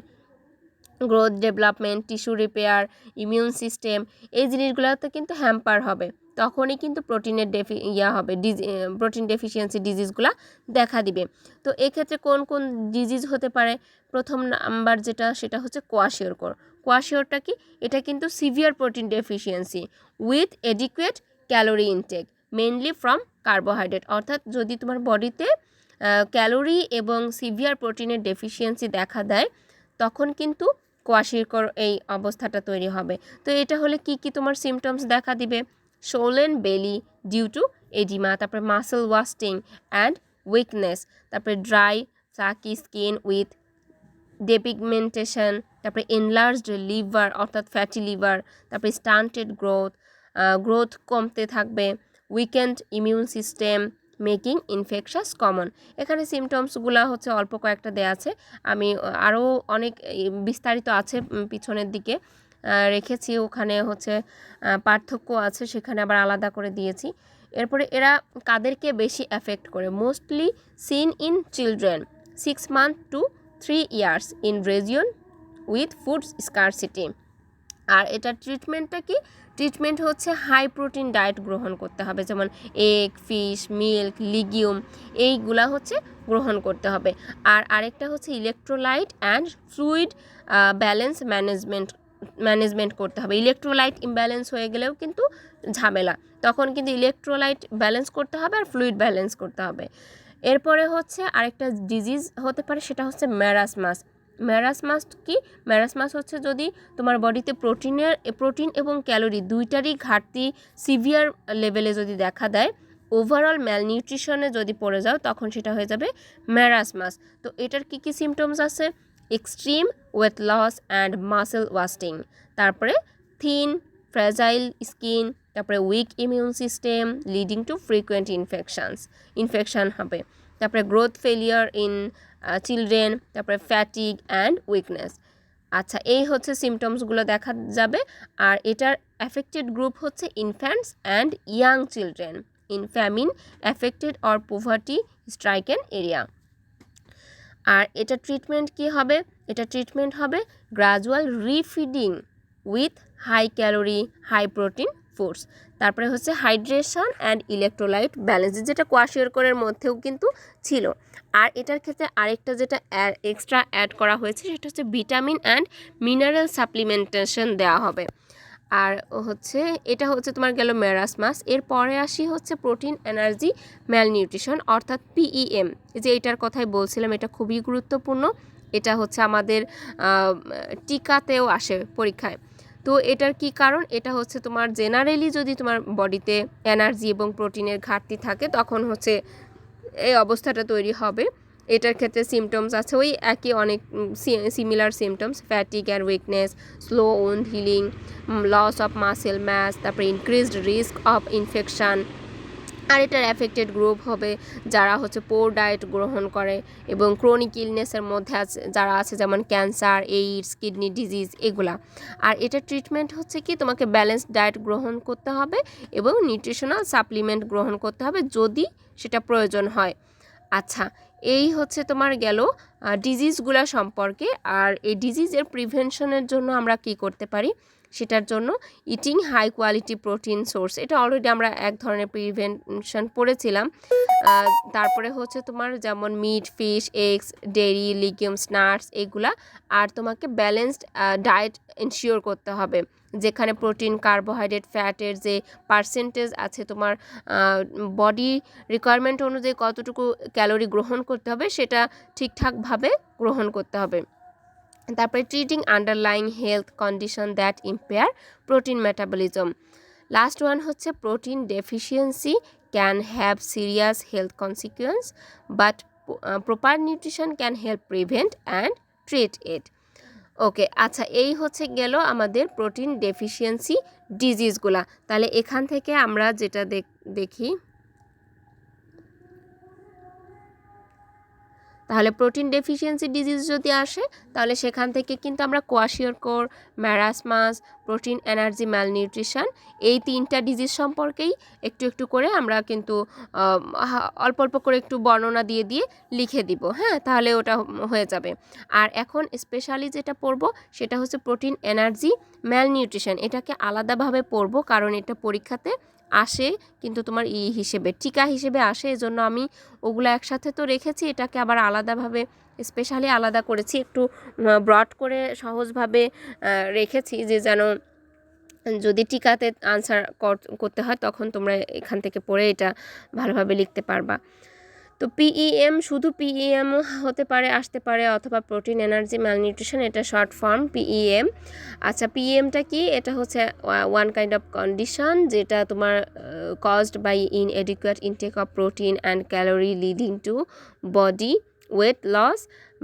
growth, development, tissue repair, immune system, এই জিনিসগুলোতে কিন্তু হ্যাম্পার হবে। তখনই কিন্তু প্রোটিনের হবে প্রোটিন ডেফিসিয়েন্সি ডিজিজগুলো দেখা দিবে। তো এক্ষেত্রে কোন কোন ডিজিজ হতে পারে? প্রথম নাম্বার যেটা, সেটা হচ্ছে কোয়াশিওরকর। কোয়াশিওরটা কি? এটা কিন্তু severe protein deficiency with adequate calorie intact mainly from carbohydrate. অর্থাৎ যদি তোমার বডিতে ক্যালোরি এবং সিভিয়ার প্রোটিনের ডেফিসিয়েন্সি দেখা দেয়, তখন কিন্তু কোয়াশিওরকর এই অবস্থাটা তৈরি হবে। তো এটা হলে কি কি তোমার সিমটমস দেখা দিবে? শোলেন বেলি ডিউ টু এডিমা, তারপরে মাসেল ওয়াস্টিং অ্যান্ড উইকনেস, তারপরে ড্রাই ফ্লাকি স্কিন উইথ ডেপিগমেন্টেশন, তারপরে এনলার্জড লিভার অর্থাৎ ফ্যাটি লিভার, তারপরে স্টান্টেড গ্রোথ কমতে থাকবে, weekend immune system, making infectious common. এখানে সিমটমসগুলো হচ্ছে অল্প কয়েকটা দেয়া আছে, আমি আরও অনেক বিস্তারিত আছে পিছনের দিকে রেখেছি, ওখানে হচ্ছে পার্থক্য আছে, সেখানে আবার আলাদা করে দিয়েছি। এরপরে এরা কাদেরকে বেশি এফেক্ট করে? Mostly seen in children 6 months to 3 years in region with food scarcity. আর এটার ট্রিটমেন্টটা কি? ট্রিটমেন্ট হচ্ছে হাই প্রোটিন ডায়েট গ্রহণ করতে হবে, যেমন এগ, ফিশ, মিল্ক, লিগিউম, এইগুলা হচ্ছে গ্রহণ করতে হবে। আর আরেকটা হচ্ছে electrolyte and fluid balance management করতে হবে। ইলেকট্রোলাইট ইমব্যালেন্স হয়ে গেলেও কিন্তু ঝামেলা, তখন কিন্তু ইলেকট্রোলাইট ব্যালেন্স করতে হবে আর ফ্লুইড ব্যালেন্স করতে হবে। এরপরে হচ্ছে আরেকটা ডিজিজ হতে পারে, সেটা হচ্ছে ম্যারাসমাস। ম্যারাসমাস কি? ম্যারাসমাস হচ্ছে যদি তোমার বডিতে প্রোটিন এবং ক্যালোরি দুইটারই ঘাটতি সিভিয়ার লেভেলে যদি দেখা দেয়, ওভারঅল ম্যালনিউট্রিশনে যদি পড়ে যাও, তখন সেটা হয়ে যাবে ম্যারাসমাস। তো এটার কি কি সিমটমস আছে? Extreme weight loss and muscle wasting, তারপরে থিন ফ্র্যাজাইল স্কিন, তারপরে weak immune system leading to frequent infection হবে, তারপরে গ্রোথ ফেলিয়ার ইন চিলড্রেন, তারপরে ফ্যাটিগ অ্যান্ড উইকনেস। আচ্ছা, এই হচ্ছে সিমটমসগুলো দেখা যাবে। আর এটার অ্যাফেক্টেড গ্রুপ হচ্ছে infants and young children in famine affected or poverty stricken area. আর এটা ট্রিটমেন্ট কি হবে? এটা ট্রিটমেন্ট হবে gradual refeeding with high calorie high protein foods, তারপরে হচ্ছে হাইড্রেশন অ্যান্ড ইলেকট্রোলাইট ব্যালেন্স, যেটা কোয়াশিওরকরের মধ্যেও কিন্তু ছিল। আর এটার ক্ষেত্রে আরেকটা যেটা এক্সট্রা অ্যাড করা হয়েছে, সেটা হচ্ছে ভিটামিন অ্যান্ড মিনারেল সাপ্লিমেন্টেশন দেওয়া হবে। আর হচ্ছে এটা হচ্ছে তোমার গেল ম্যারাসমাস। এরপরে আসি হচ্ছে প্রোটিন এনার্জি ম্যালনিউট্রিশন অর্থাৎ PEM, যে এটার কথাই বলছিলাম, এটা খুবই গুরুত্বপূর্ণ। এটা হচ্ছে আমাদের টিকাতেও আসে পরীক্ষায়। তো এটার কি কারণ? এটা হচ্ছে তোমার জেনারেলি যদি তোমার বডিতে এনার্জি এবং প্রোটিনের ঘাটতি থাকে, তখন হচ্ছে এই অবস্থাটা তৈরি হবে। এটার ক্ষেত্রে সিমটমস আছে ওই একই, অনেক similar symptoms, fatigue and weakness, slow wound healing, loss of muscle mass, তারপরে ইনক্রিজড রিস্ক অফ ইনফেকশান। আর এটার অ্যাফেক্টেড গ্রুপ হবে যারা হচ্ছে পোর ডায়েট গ্রহণ করে এবং ক্রনিক ইলনেসের মধ্যে আছে যারা আছে, যেমন ক্যান্সার, এইডস, কিডনি ডিজিজ, এগুলা। আর এটার ট্রিটমেন্ট হচ্ছে কি? তোমাকে ব্যালেন্সড ডায়েট গ্রহণ করতে হবে এবং নিউট্রিশনাল সাপ্লিমেন্ট গ্রহণ করতে হবে যদি সেটা প্রয়োজন হয়। আচ্ছা, এই হচ্ছে তোমার গেল ডিজিজগুলো সম্পর্কে। আর এই ডিজিজের প্রিভেনশনের জন্য আমরা কি করতে পারি? সেটার জন্য eating high quality protein source, এটা অলরেডি আমরা এক ধরনের প্রিভেনশন পড়েছিলাম। তারপরে হচ্ছে তোমার যেমন meat, fish, eggs, dairy, legumes, nuts, এগুলা। আর তোমাকে ব্যালেন্সড ডায়েট এনশিওর করতে হবে, যেখানে প্রোটিন, কার্বোহাইড্রেট, ফ্যাটের যে পার্সেন্টেজ আছে, তোমার বডি রিকোয়ারমেন্ট অনুযায়ী কতটুকু ক্যালোরি গ্রহণ করতে হবে, সেটা ঠিকঠাকভাবে গ্রহণ করতে হবে। তারপরে treating underlying health condition that impair protein metabolism. Last one হচ্ছে protein deficiency can have serious health consequence, but proper nutrition can help prevent and treat it. Okay, আচ্ছা, এই হচ্ছে গেল আমাদের প্রোটিন ডেফিসিয়েন্সি ডিজিজগুলা। তাহলে এখান থেকে আমরা যেটা দেখি, তাহলে প্রোটিন ডেফিসিয়েন্সি ডিজিজ যদি আসে তাহলে সেখান থেকে কিন্তু আমরা কোয়াশিওরকর, ম্যারাসমাস, প্রোটিন এনার্জি ম্যালনিউট্রিশন এই 3টা ডিজিজ সম্পর্কেই একটু একটু করে আমরা কিন্তু অল্প অল্প করে একটু বর্ণনা দিয়ে দিয়ে লিখে দিব, হ্যাঁ, তাহলে ওটা হয়ে যাবে। আর এখন স্পেশালি যেটা পড়ব সেটা হচ্ছে প্রোটিন এনার্জি ম্যালনিউট্রিশন। এটাকে আলাদাভাবে পড়ব কারণ এটা পরীক্ষাতে আসে কিন্তু তোমার হিসেবে টিকা হিসেবে আসে, এজন্য আমি ওগুলো একসাথে তো রেখেছি, এটাকে আবার আলাদাভাবে স্পেশালি আলাদা করেছি, একটু ব্রড করে সহজভাবে রেখেছি যে যেন যদি টিকাতে আনসার করতে হয় তখন তোমরা এখান থেকে পড়ে এটা ভালোভাবে লিখতে পারবা। তো পিইএম শুধু পিইএম হতে পারে, আসতে পারে, অথবা প্রোটিন এনার্জি ম্যালনিউট্রিশন, এটা শর্ট ফর্ম পিইএম। আচ্ছা, পিইএমটা কি? এটা হচ্ছে ওয়ান কাইন্ড অফ কন্ডিশন যেটা তোমার caused by inadequate intake of protein and calorie leading to body weight loss,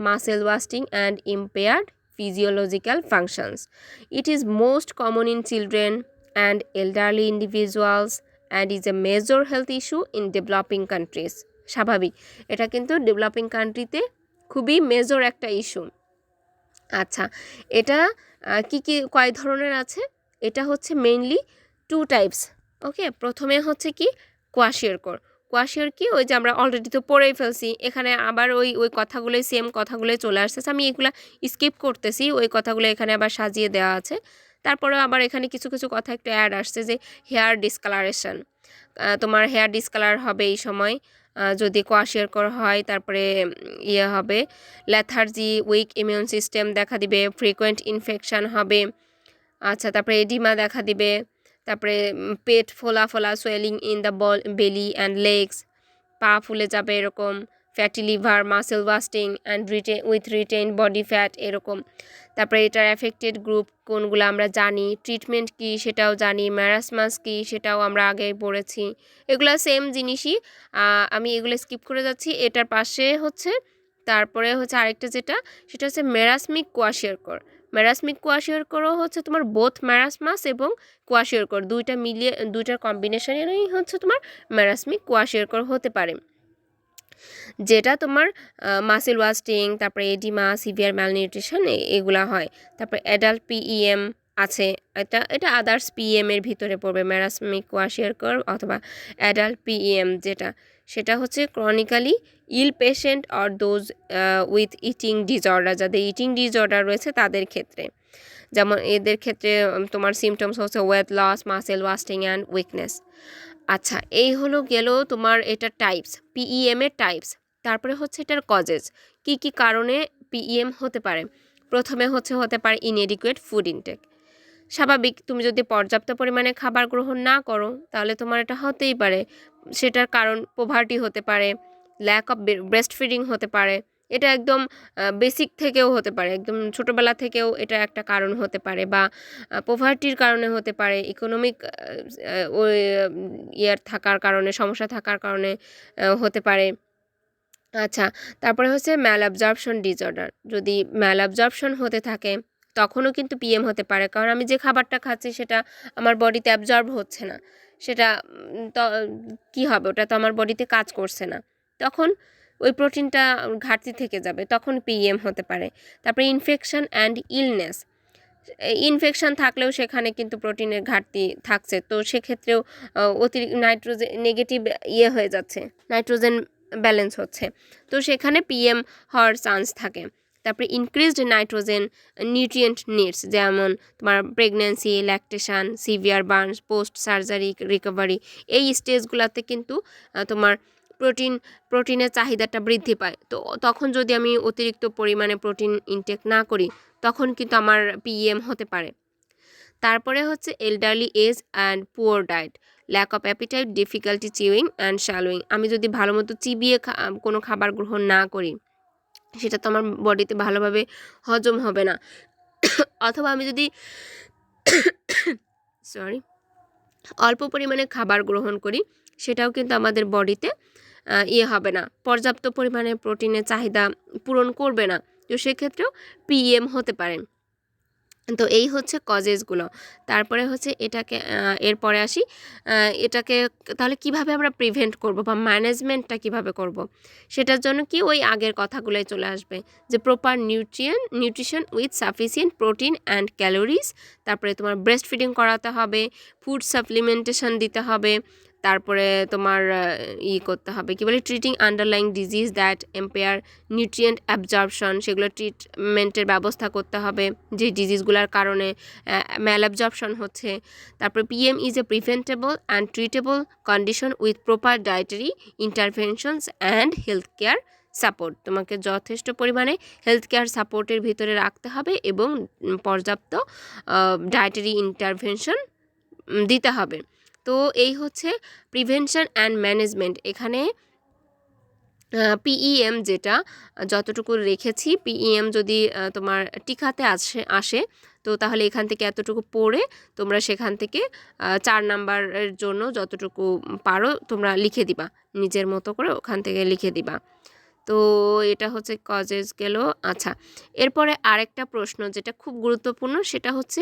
muscle wasting and impaired physiological functions. It is most common in children and elderly individuals and is a major health issue in developing countries. স্বাভাবিক, এটা কিন্তু developing কান্ট্রিতে খুবই major একটা issue. আচ্ছা, এটা কি কি কয় ধরনের আছে? এটা হচ্ছে মেইনলি 2 টাইপস। ওকে, প্রথমে হচ্ছে কি কোয়াশিওরকর। কোয়াশিওর কি? ওই যে আমরা অলরেডি তো পড়েই ফেলছি, এখানে আবার ওই কথাগুলোই সেম কথাগুলোই চলে আসতেছে, আমি এগুলা স্কিপ করতেছি, ওই কথাগুলো এখানে আবার সাজিয়ে দেওয়া আছে। তারপরেও আবার এখানে কিছু কিছু কথা একটু অ্যাড আসছে, যে হেয়ার ডিসকালারেশন, তোমার হেয়ার ডিসকালার হবে এই সময় যদি কোয়াশিওরকর হয়। তারপরে ইয়ে হবে লেথার্জি, উইক ইমিউন সিস্টেম দেখা দিবে, ফ্রিকোয়েন্ট ইনফেকশান হবে। আচ্ছা, তারপরে এডিমা দেখা দিবে, তারপরে পেট ফোলা ফোলা, সোয়েলিং ইন দ্য বেলি অ্যান্ড লেগস, পা ফুলে যাবে এরকম, fatty liver, muscle wasting and retain body fat এরকম। তারপরে এটার এফেক্টেড গ্রুপ কোনগুলো আমরা জানি, ট্রিটমেন্ট কি সেটাও জানি, ম্যারাসমাস কি সেটাও আমরা আগে পড়েছি। এগুলো সেম জিনিসই, আমি এগুলো স্কিপ করে যাচ্ছি। এটার পাশে হচ্ছে তারপরে হচ্ছে আরেকটা যেটা, সেটা হচ্ছে মেরাসমিক কোয়াশিওরকর। মেরাসমিক কোয়াশিওরকরও হচ্ছে তোমার বোথ ম্যারাসমাস এবং কোয়াশিওরকর দুইটা মিলিয়ে, দুইটার কম্বিনেশনেরই হচ্ছে তোমার মেরাসমিক কোয়াশিওরকর হতে পারে, যেটা তোমার মাসেল ওয়াস্টিং, তারপরে এডিমা, সিভিয়ার ম্যালনিউট্রিশন এগুলা হয়। তারপরে অ্যাডাল্ট পিইএম আছে, এটা আদার্স পিইএম এর ভিতরে পড়বে, ম্যারাসমিক কোয়াশিওরকর অথবা অ্যাডাল্ট পিইএম যেটা, সেটা হচ্ছে chronically ill patient or those with eating disorder, যাদের ইটিং ডিসঅর্ডার রয়েছে তাদের ক্ষেত্রে। যেমন এদের ক্ষেত্রে তোমার সিমটমস হচ্ছে weight loss, muscle wasting and weakness. আচ্ছা, এই হলো গেল তোমার এটার টাইপস, পিইএম এর টাইপস। তারপরে হচ্ছে এটার কজেস, কি কি কারণে পিইএম হতে পারে। প্রথমে হতে পারে ইনএডিকুয়েট ফুড ইনটেক। স্বাভাবিক, তুমি যদি পর্যাপ্ত পরিমাণে খাবার গ্রহণ না করো তাহলে তোমার এটা হতেই পারে। সেটার কারণ পোভার্টি হতে পারে, ল্যাক অফ ব্রেস্ট ফিডিং হতে পারে, এটা একদম বেসিক থেকেও হতে পারে, একদম ছোটোবেলা থেকেও এটা একটা কারণ হতে পারে, বা পোভার্টির কারণে হতে পারে, ইকোনমিক ওই ইয়ার থাকার কারণে, সমস্যা থাকার কারণে হতে পারে। আচ্ছা, তারপরে হচ্ছে ম্যাল অ্যাবজর্পশন ডিসঅর্ডার। যদি ম্যাল অ্যাবজর্পশন হতে থাকে তখনও কিন্তু পিএম হতে পারে, কারণ আমি যে খাবারটা খাচ্ছি সেটা আমার বডিতে অ্যাবজর্ব হচ্ছে না, সেটা তো কী হবে, ওটা তো আমার বডিতে কাজ করছে না, তখন ওই প্রোটিনটা ঘাটতি থেকে যাবে, তখন পিএম হতে পারে। তারপরে ইনফেকশন অ্যান্ড ইলনেস, ইনফেকশন থাকলেও সেখানে কিন্তু প্রোটিনের ঘাটতি থাকছে, তো সেক্ষেত্রেও অতিরিক্ত নাইট্রোজেন নেগেটিভ হয়ে যাচ্ছে, নাইট্রোজেন ব্যালেন্স হচ্ছে, তো সেখানে পিএম হওয়ার চান্স থাকে। তারপরে ইনক্রিজড নাইট্রোজেন নিউট্রিয়েন্ট নিডস, যেমন তোমার pregnancy, lactation, severe burns, post surgery recovery, এই স্টেজগুলোতে কিন্তু তোমার প্রোটিনের চাহিদাটা বৃদ্ধি পায়। তো তখন যদি আমি অতিরিক্ত পরিমাণে প্রোটিন ইনটেক না করি তখন কিন্তু আমার পিএম হতে পারে। তারপরে হচ্ছে elderly age and poor diet, lack of appetite, difficulty chewing and swallowing, আমি যদি ভালো মতো চিবিয়ে কোনো খাবার গ্রহণ না করি সেটা তো আমার বডিতে ভালোভাবে হজম হবে না, অথবা আমি যদি অল্প পরিমাণে খাবার গ্রহণ করি সেটাও কিন্তু আমাদের বডিতে হবে না, পর্যাপ্ত পরিমাণে প্রোটিনের চাহিদা পূরণ করবে না, তো সেক্ষেত্রেও পিএম হতে পারে। তো এই হচ্ছে কজেসগুলো। তারপরে হচ্ছে এটাকে এরপরে আসি এটাকে তাহলে কিভাবে আমরা প্রিভেন্ট করব বা ম্যানেজমেন্টটা কিভাবে করব, সেটার জন্য কি ওই আগের কথাগুলোই চলে আসবে যে proper nutrition with sufficient protein and calories, তারপরে তোমার ব্রেস্ট ফিডিং করাতে হবে, ফুড সাপ্লিমেন্টেশন দিতে হবে, তারপরে তোমার করতে হবে কি বলে treating underlying disease that ampere nutrient absorption, সেগুলো ট্রিটমেন্টের ব্যবস্থা করতে হবে যে ডিজিজগুলোর কারণে ম্যাল অ্যাবজর্পশন হচ্ছে। তারপর PM is a preventable and treatable condition with proper dietary interventions and health care support, তোমাকে যথেষ্ট পরিমাণে হেলথ কেয়ার সাপোর্টের ভিতরে রাখতে হবে এবং পর্যাপ্ত ডায়েটারি ইন্টারভেনশন দিতে হবে। তো এই হচ্ছে প্রিভেনশন অ্যান্ড ম্যানেজমেন্ট। এখানে পিইএম যেটা যতটুকু রেখেছি, পিইএম যদি তোমার টিকাতে আসে তো তাহলে এখান থেকে এতটুকু পড়ে তোমরা সেখান থেকে 4 নাম্বারের জন্য যতটুকু পারো তোমরা লিখে দিবা, নিজের মতো করে ওখান থেকে লিখে দিবা। তো এটা হচ্ছে কজেস গেল। আচ্ছা, এরপরে আরেকটা প্রশ্ন যেটা খুব গুরুত্বপূর্ণ সেটা হচ্ছে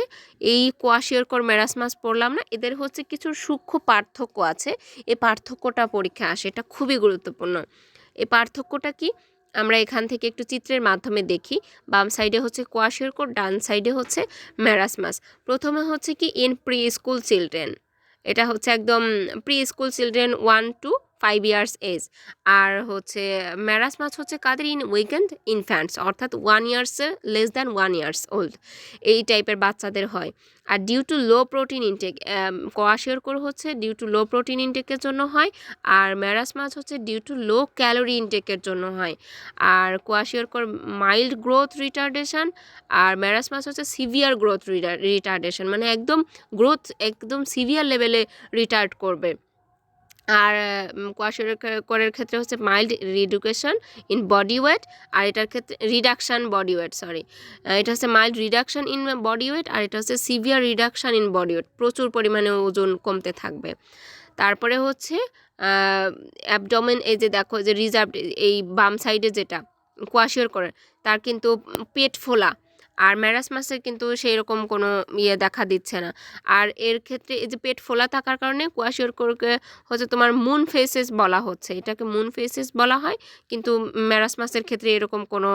এই কোয়াশিয়রকর মেরাসমাস পড়লাম না, এদের হচ্ছে কিছু সূক্ষ্ম পার্থক্য আছে, এই পার্থক্যটা পরীক্ষা আসে, এটা খুবই গুরুত্বপূর্ণ। এই পার্থক্যটা কি আমরা এখান থেকে একটু চিত্রের মাধ্যমে দেখি। বাম সাইডে হচ্ছে কোয়াশিয়রকর, ডান সাইডে হচ্ছে মেরাসমাস। প্রথমে হচ্ছে কি ইন প্রি স্কুল চিলড্রেন, এটা হচ্ছে একদম pre school children 1 to 5 years age. আর হচ্ছে মেরাসমাস হচ্ছে কাদের ইন উইকেন্ড ইনফ্যান্টস, অর্থাৎ 1 ইয়ার্সের লেস দ্যান 1 ইয়ার্স ওল্ড, এই টাইপের বাচ্চাদের হয়। আর due to low protein intake, kwashiorkor হচ্ছে ডিউ টু লো প্রোটিন ইনটেকের জন্য হয়, আর মেরাসমাস হচ্ছে ডিউ টু লো ক্যালোরি ইনটেকের জন্য হয়। আর কোয়াশিয়রকর মাইল্ড গ্রোথ রিটার্ডেশন, আর মেরাসমাস হচ্ছে সিভিয়ার গ্রোথ রিটার্ডেশন, মানে একদম গ্রোথ একদম সিভিয়ার লেভেলে রিটার্ড করবে। আর কোয়াশিয়রকরের ক্ষেত্রে হচ্ছে mild reduction in body weight, আর এটার ক্ষেত্রে রিডাকশান বডি ওয়েট, সরি, এটা হচ্ছে mild reduction in body weight, আর এটা হচ্ছে severe reduction in body weight, প্রচুর পরিমাণে ওজন কমতে থাকবে। তারপরে হচ্ছে অ্যাবডোমেন, এই যে দেখো যে রিজার্ভ, এই বাম সাইডে যেটা কোয়াশিয়রকরের তার কিন্তু পেট ফোলা, আর মেরাসমাসের কিন্তু সেই রকম কোনো দেখা দিচ্ছে না। আর এর ক্ষেত্রে এই যে পেট ফোলা থাকার কারণে কোয়াশিয়রকরকে হচ্ছে তোমার মুন ফেসেস বলা হচ্ছে, এটাকে মুন ফেসেস বলা হয়, কিন্তু মেরাসমাসের ক্ষেত্রে এরকম কোনো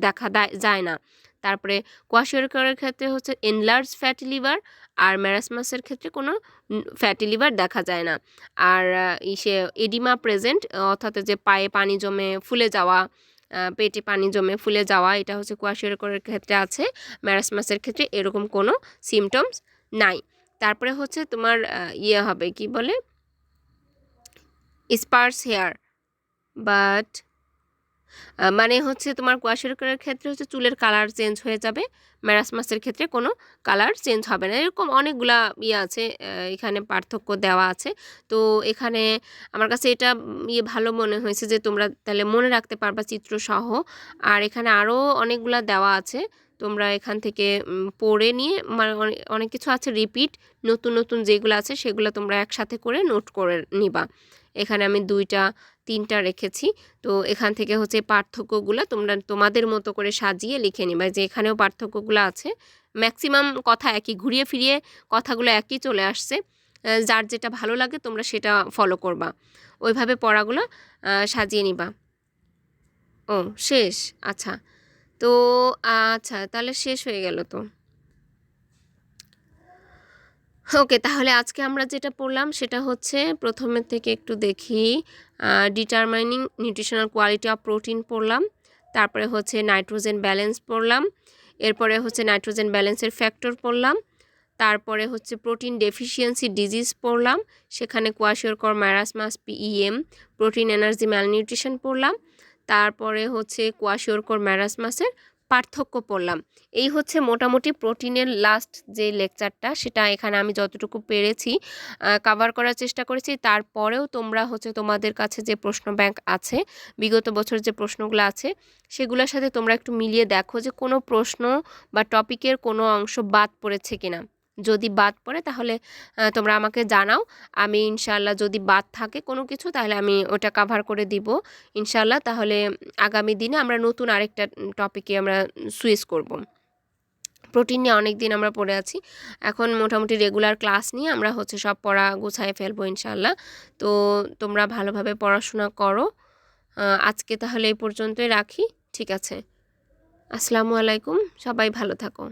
দেখা যায় না। তারপরে কোয়াশিয়রকরের ক্ষেত্রে হচ্ছে এনলার্জ ফ্যাটি লিভার, আর মেরাসমাসের ক্ষেত্রে কোনো ফ্যাটি লিভার দেখা যায় না। আর এডিমা প্রেজেন্ট, অর্থাৎ যে পায়ে পানি জমে ফুলে যাওয়া, পেটে পানি জমে ফুলে যাওয়া, এটা হচ্ছে কোয়াশিয়রকরের ক্ষেত্রে আছে, মেরাসমাসের ক্ষেত্রে এরকম কোনো সিমটমস নাই। তারপরে হচ্ছে তোমার হবে কি বলে স্পার্স হেয়ার, বাট মানে হচ্ছে তোমার কোয়াশিয়রকরের ক্ষেত্রে হচ্ছে চুলের কালার চেঞ্জ হয়ে যাবে, মেরাসমাসের ক্ষেত্রে কোনো কালার চেঞ্জ হবে না। এরকম অনেকগুলা আছে, এখানে পার্থক্য দেওয়া আছে। তো এখানে আমার কাছে এটা ভালো মনে হয়েছে যে তোমরা তাহলে মনে রাখতে পারবা চিত্রসহ। আর এখানে আরও অনেকগুলা দেওয়া আছে, তোমরা এখান থেকে পড়ে নিয়ে মানে অনেক কিছু আছে রিপিট, নতুন নতুন যেগুলো আছে সেগুলো তোমরা একসাথে করে নোট করে নিবা। এখানে আমি 2টা 3টা রেখেছি। তো এখান থেকে হচ্ছে পার্থক্যগুলো তোমরা তোমাদের মতো করে সাজিয়ে লিখে নিবা, যে এখানেও পার্থক্যগুলো আছে, ম্যাক্সিমাম কথা একই, ঘুরিয়ে ফিরিয়ে কথাগুলো একই চলে আসছে, যার যেটা ভালো লাগে তোমরা সেটা ফলো করবা, ওইভাবে পড়াগুলো সাজিয়ে নিবা। ও শেষ, আচ্ছা, তো আচ্ছা তাহলে শেষ হয়ে গেল তো। ওকে, তাহলে আজকে আমরা যেটা পড়লাম সেটা হচ্ছে প্রথমের থেকে একটু দেখি, determining nutritional quality of protein পড়লাম, তারপরে হচ্ছে নাইট্রোজেন ব্যালেন্স পড়লাম, এরপরে হচ্ছে নাইট্রোজেন ব্যালেন্সের ফ্যাক্টর পড়লাম, তারপরে হচ্ছে প্রোটিন ডেফিসিয়েন্সি ডিজিজ পড়লাম, সেখানে kwashiorkor marasmus PEM protein energy malnutrition পড়লাম, তারপরে হচ্ছে কোয়াশিয়রকর মেরাসমাসের পার্থক্য পড়লাম। এই হচ্ছে মোটামুটি প্রোটিনের লাস্ট যে লেকচারটা, সেটা এখানে আমি যতটুকু পেরেছি কভার করার চেষ্টা করেছি। তারপরেও তোমরা হচ্ছে তোমাদের কাছে যে প্রশ্ন ব্যাংক আছে, বিগত বছর যে প্রশ্নগুলো আছে সেগুলোর সাথে তোমরা একটু মিলিয়ে দেখো যে কোনো প্রশ্ন বা টপিকের কোনো অংশ বাদ পড়েছে কিনা। যদি বাদ পড়ে তাহলে তোমরা আমাকে জানাও, আমি ইনশাআল্লাহ যদি বাদ থাকে কোনো কিছু তাহলে আমি ওটা কভার করে দিব ইনশাআল্লাহ। তাহলে আগামী দিনে আমরা নতুন আরেকটা টপিকে আমরা সুইচ করব। প্রোটিন নিয়ে অনেক দিন আমরা পড়ে আছি, এখন মোটামুটি রেগুলার ক্লাস নিয়ে আমরা হচ্ছে সব পড়া গুছায় ফেলবো ইনশাল্লাহ। তো তোমরা ভালোভাবে পড়াশোনা করো। আজকে তাহলে এই পর্যন্তই রাখি, ঠিক আছে? আসসালামু আলাইকুম, সবাই ভালো থাকো।